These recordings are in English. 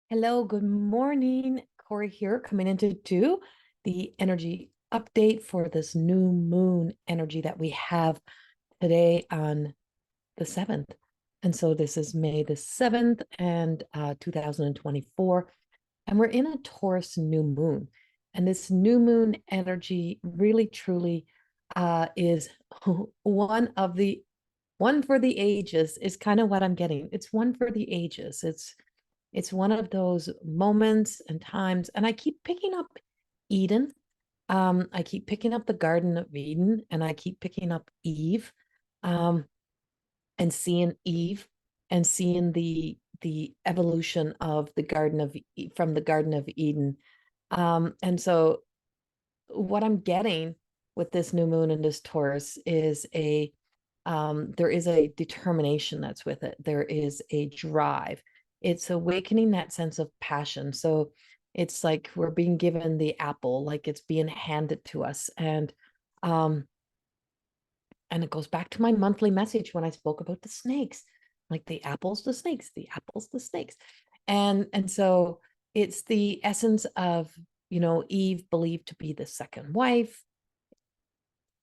Hello, good morning. Corey here, coming in to do the energy update for this new moon energy that we have today on the 7th. And so this is May the 7th and 2024. And we're in a Taurus new moon. And this new moon energy really truly is one for the ages is kind of what I'm getting. It's one for the ages. It's one of those moments and times, and I keep picking up Eden. I keep picking up the Garden of Eden, and I keep picking up Eve, um, and seeing Eve, and seeing the evolution of the Garden of from the Garden of Eden. And so, what I'm getting with this new moon and this Taurus is there is a determination that's with it. There is a drive. It's awakening that sense of passion. So it's like we're being given the apple, like it's being handed to us. Um, and it goes back to my monthly message when I spoke about the snakes, like the apples, the snakes, the apples, the snakes. And so it's the essence of, Eve believed to be the second wife.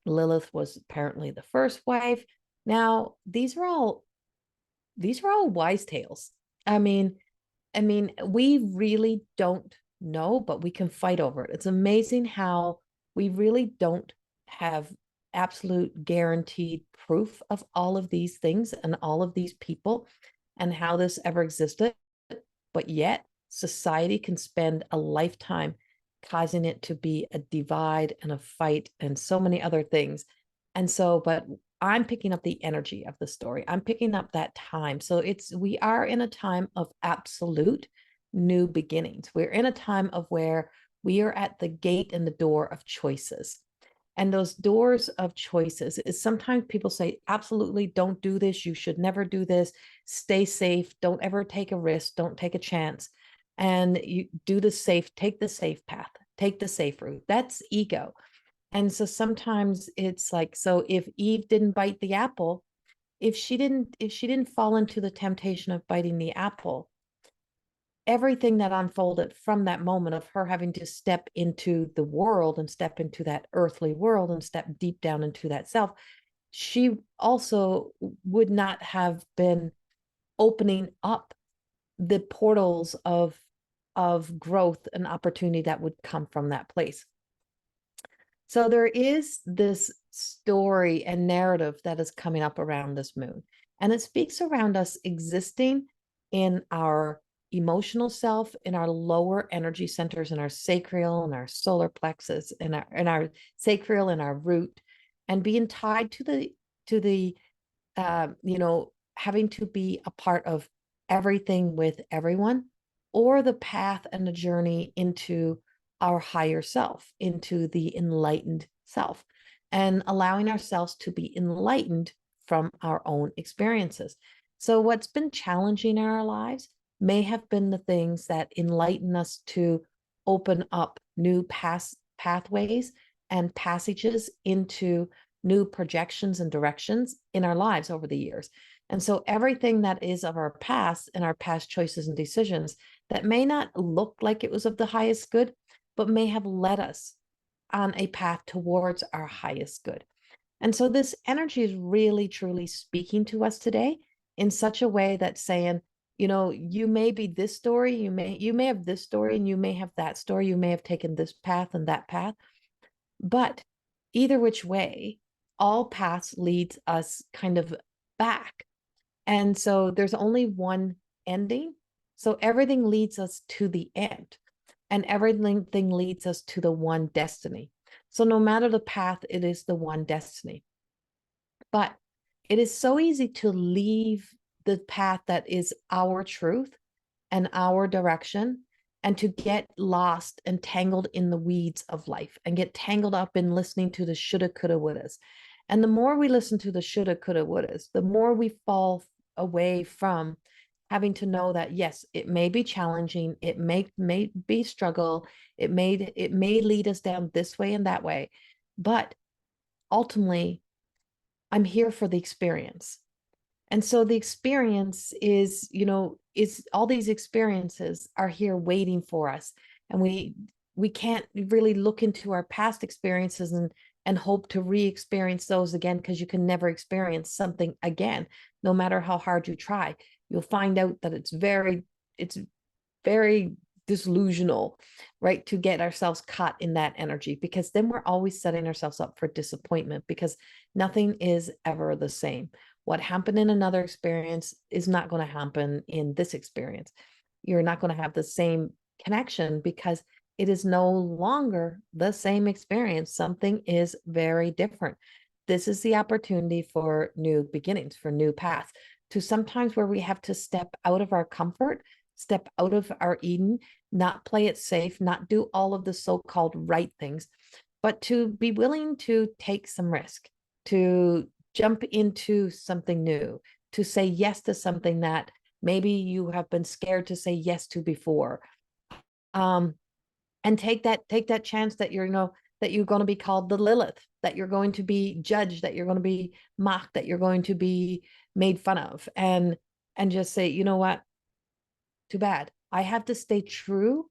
Lilith was apparently the first wife. Now, these are all wise tales. I mean, we really don't know, but we can fight over it. It's amazing how we really don't have absolute guaranteed proof of all of these things and all of these people and how this ever existed. But yet, society can spend a lifetime causing it to be a divide and a fight and so many other things. And so, but I'm picking up the energy of the story. I'm picking up that time. So we are in a time of absolute new beginnings. We're in a time of where we are at the gate and the door of choices. And those doors of choices is sometimes people say, absolutely don't do this. You should never do this. Stay safe. Don't ever take a risk. Don't take a chance. And you do take the safe path, take the safe route. That's ego. And so sometimes it's like, so if Eve didn't bite the apple, if she didn't fall into the temptation of biting the apple, everything that unfolded from that moment of her having to step into the world and step into that earthly world and step deep down into that self, she also would not have been opening up the portals of growth and opportunity that would come from that place. So there is this story and narrative that is coming up around this moon, and it speaks around us existing in our emotional self, in our lower energy centers, in our sacral and our solar plexus, in our sacral and our root, and being tied to the having to be a part of everything with everyone, or the path and the journey into our higher self, into the enlightened self, and allowing ourselves to be enlightened from our own experiences. So, what's been challenging in our lives may have been the things that enlighten us to open up new pathways and passages into new projections and directions in our lives over the years. And so everything that is of our past and our past choices and decisions that may not look like it was of the highest good, but may have led us on a path towards our highest good. And so this energy is really, truly speaking to us today in such a way that's saying, you may be this story, you may have this story, and you may have that story, you may have taken this path and that path, but either which way, all paths leads us kind of back. And so there's only one ending. So everything leads us to the end, and everything leads us to the one destiny. So no matter the path, it is the one destiny. But it is so easy to leave the path that is our truth and our direction, and to get lost and tangled in the weeds of life and get tangled up in listening to the shoulda, coulda, wouldas. And the more we listen to the shoulda, coulda, wouldas, the more we fall away from having to know that, yes, it may be challenging, it may be struggle, it may lead us down this way and that way, but ultimately I'm here for the experience. And so the experience is, is all these experiences are here waiting for us. And we can't really look into our past experiences and hope to re-experience those again, because you can never experience something again, no matter how hard you try. You'll find out that it's very disillusional, right? To get ourselves caught in that energy, because then we're always setting ourselves up for disappointment, because nothing is ever the same. What happened in another experience is not going to happen in this experience. You're not going to have the same connection because it is no longer the same experience. Something is very different. This is the opportunity for new beginnings, for new paths, to sometimes where we have to step out of our comfort, step out of our Eden, not play it safe, not do all of the so-called right things, but to be willing to take some risk, to jump into something new, to say yes to something that maybe you have been scared to say yes to before. And take that chance that that you're going to be called the Lilith, that you're going to be judged, that you're going to be mocked, that you're going to be made fun of, and just say, you know what, too bad. I have to stay true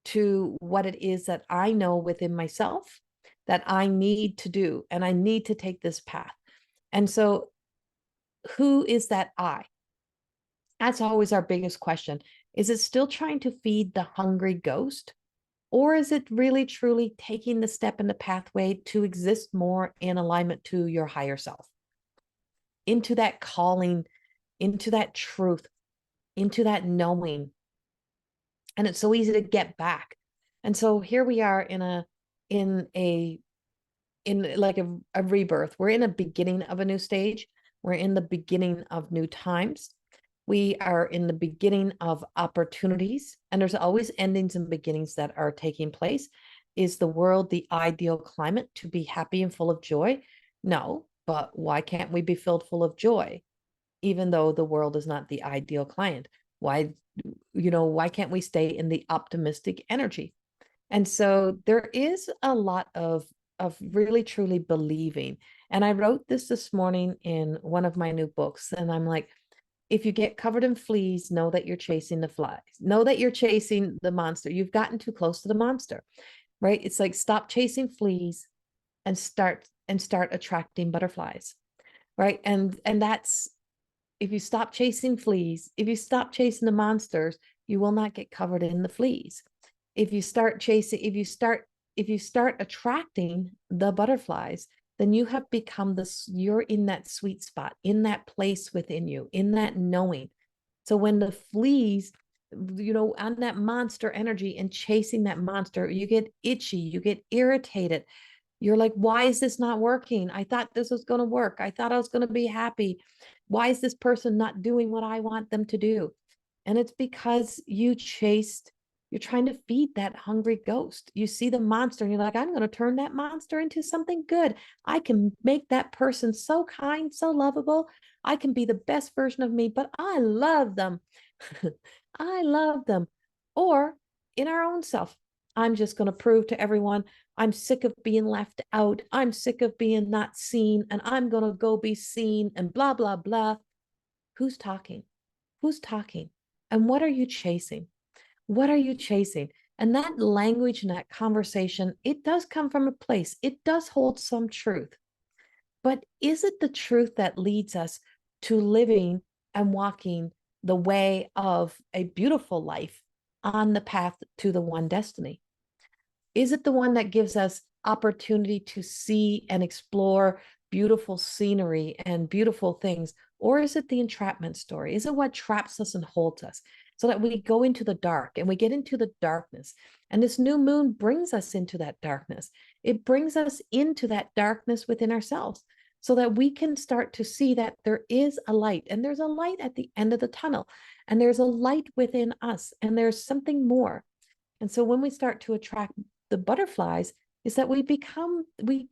to what it is that I know within myself that I need to do, and I need to take this path. And so, who is that I? That's always our biggest question. Is it still trying to feed the hungry ghost? Or is it really truly taking the step in the pathway to exist more in alignment to your higher self, into that calling, into that truth, into that knowing? And it's so easy to get back. And so here we are in like a rebirth. We're in a beginning of a new stage. We're in the beginning of new times. We are in the beginning of opportunities, and there's always endings and beginnings that are taking place. Is the world the ideal climate to be happy and full of joy? No, but why can't we be filled full of joy, even though the world is not the ideal client? Why can't we stay in the optimistic energy? And so there is a lot of really truly believing. And I wrote this morning in one of my new books, and I'm like, if you get covered in fleas, know that you're chasing the flies. Know that you're chasing the monster. You've gotten too close to the monster, right? It's like, stop chasing fleas and start attracting butterflies, right? And that's, if you stop chasing fleas, if you stop chasing the monsters, you will not get covered in the fleas. If you start chasing, if you start attracting the butterflies, then you have become this, you're in that sweet spot, in that place within you, in that knowing. So when the fleas, on that monster energy and chasing that monster, you get itchy, you get irritated. You're like, why is this not working? I thought this was going to work. I thought I was going to be happy. Why is this person not doing what I want them to do? And it's because you're trying to feed that hungry ghost. You see the monster and you're like, I'm going to turn that monster into something good. I can make that person so kind, so lovable. I can be the best version of me, but I love them. I love them. Or in our own self, I'm just going to prove to everyone I'm sick of being left out. I'm sick of being not seen, and I'm going to go be seen and blah, blah, blah. Who's talking? Who's talking? And what are you chasing? What are you chasing? And that language and that conversation, it does come from a place. It does hold some truth. But is it the truth that leads us to living and walking the way of a beautiful life on the path to the one destiny? Is it the one that gives us opportunity to see and explore beautiful scenery and beautiful things? Or is it the entrapment story? Is it what traps us and holds us so that we go into the dark and we get into the darkness? And this new moon brings us into that darkness. It brings us into that darkness within ourselves so that we can start to see that there is a light, and there's a light at the end of the tunnel, and there's a light within us, and there's something more. And so when we start to attract the butterflies, is that we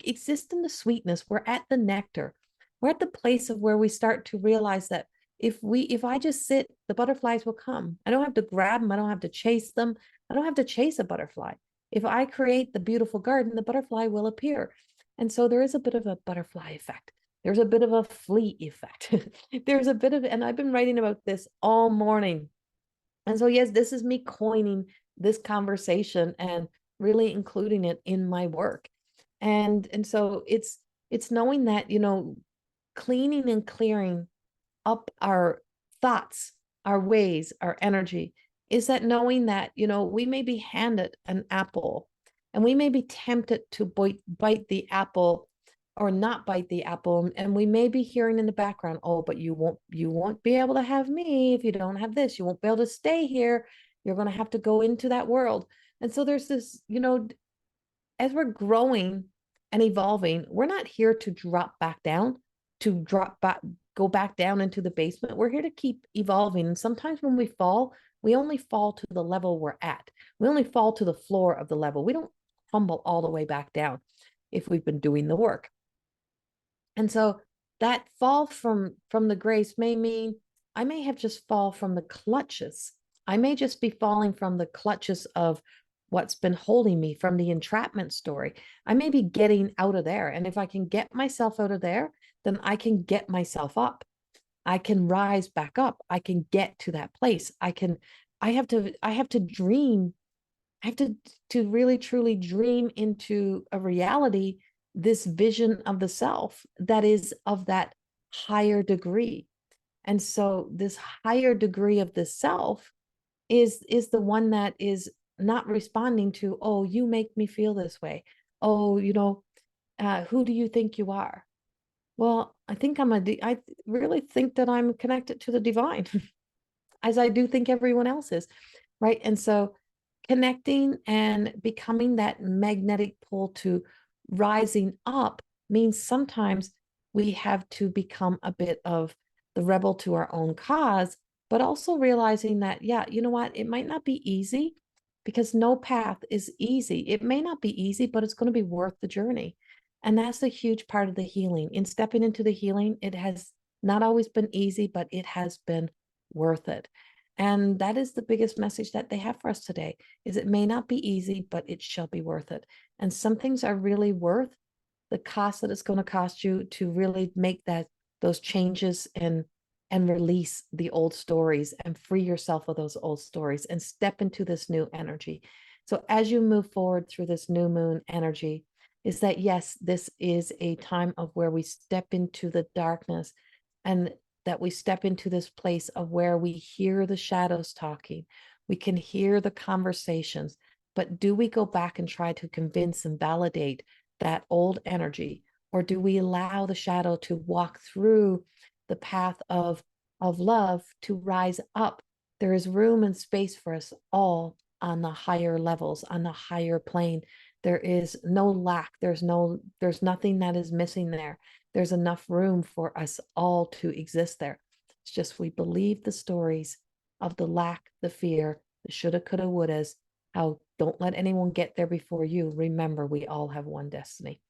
exist in the sweetness. We're at the nectar. We're at the place of where we start to realize that if I just sit, the butterflies will come. I don't have to grab them. I don't have to chase them. I don't have to chase a butterfly. If I create the beautiful garden, the butterfly will appear. And so there is a bit of a butterfly effect. There's a bit of a flea effect. There's a bit of, and I've been writing about this all morning. And so, yes, this is me coining this conversation and really including it in my work. And so it's knowing that, cleaning and clearing up our thoughts, our ways, our energy, is that knowing that, we may be handed an apple and we may be tempted to bite the apple or not bite the apple, and we may be hearing in the background, oh, but you won't be able to have me if you don't have this, you won't be able to stay here, you're going to have to go into that world. And so there's this, as we're growing and evolving, we're not here to drop back down, to drop back, go back down into the basement. We're here to keep evolving. And sometimes when we fall, we only fall to the level we're at. We only fall to the floor of the level. We don't tumble all the way back down if we've been doing the work. And so that fall from the grace may mean I may have just fall from the clutches. I may just be falling from the clutches of what's been holding me, from the entrapment story. I may be getting out of there. And if I can get myself out of there, then I can get myself up. I can rise back up. I can get to that place. I have to dream. I have to really truly dream into a reality, this vision of the self that is of that higher degree. And so this higher degree of the self is the one that is not responding to, oh, you make me feel this way. Oh, who do you think you are? Well, I really think that I'm connected to the divine, as I do think everyone else is, right? And so connecting and becoming that magnetic pull to rising up means sometimes we have to become a bit of the rebel to our own cause, but also realizing that, yeah, you know what? It might not be easy, because no path is easy. It may not be easy, but it's going to be worth the journey. And that's a huge part of the healing. In stepping into the healing, it has not always been easy, but it has been worth it. And that is the biggest message that they have for us today, is it may not be easy, but it shall be worth it. And some things are really worth the cost that it's going to cost you to really make those changes and release the old stories and free yourself of those old stories and step into this new energy. So as you move forward through this new moon energy, is that, yes, this is a time of where we step into the darkness, and that we step into this place of where we hear the shadows talking. We can hear the conversations, but do we go back and try to convince and validate that old energy? Or do we allow the shadow to walk through the path of love to rise up? There is room and space for us all on the higher levels, on the higher plane. There is no lack. There's nothing that is missing there. There's enough room for us all to exist there. It's just we believe the stories of the lack, the fear, the shoulda, coulda, wouldas, how don't let anyone get there before you. Remember, we all have one destiny.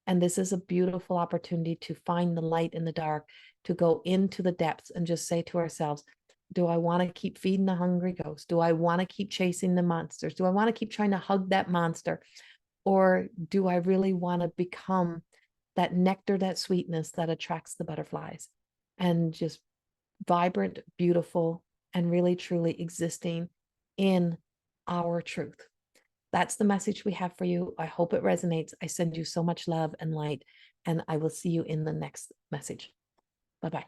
And this is a beautiful opportunity to find the light in the dark, to go into the depths and just say to ourselves, do I want to keep feeding the hungry ghost? Do I want to keep chasing the monsters? Do I want to keep trying to hug that monster? Or do I really want to become that nectar, that sweetness that attracts the butterflies, and just vibrant, beautiful, and really truly existing in our truth? That's the message we have for you. I hope it resonates. I send you so much love and light, and I will see you in the next message. Bye-bye.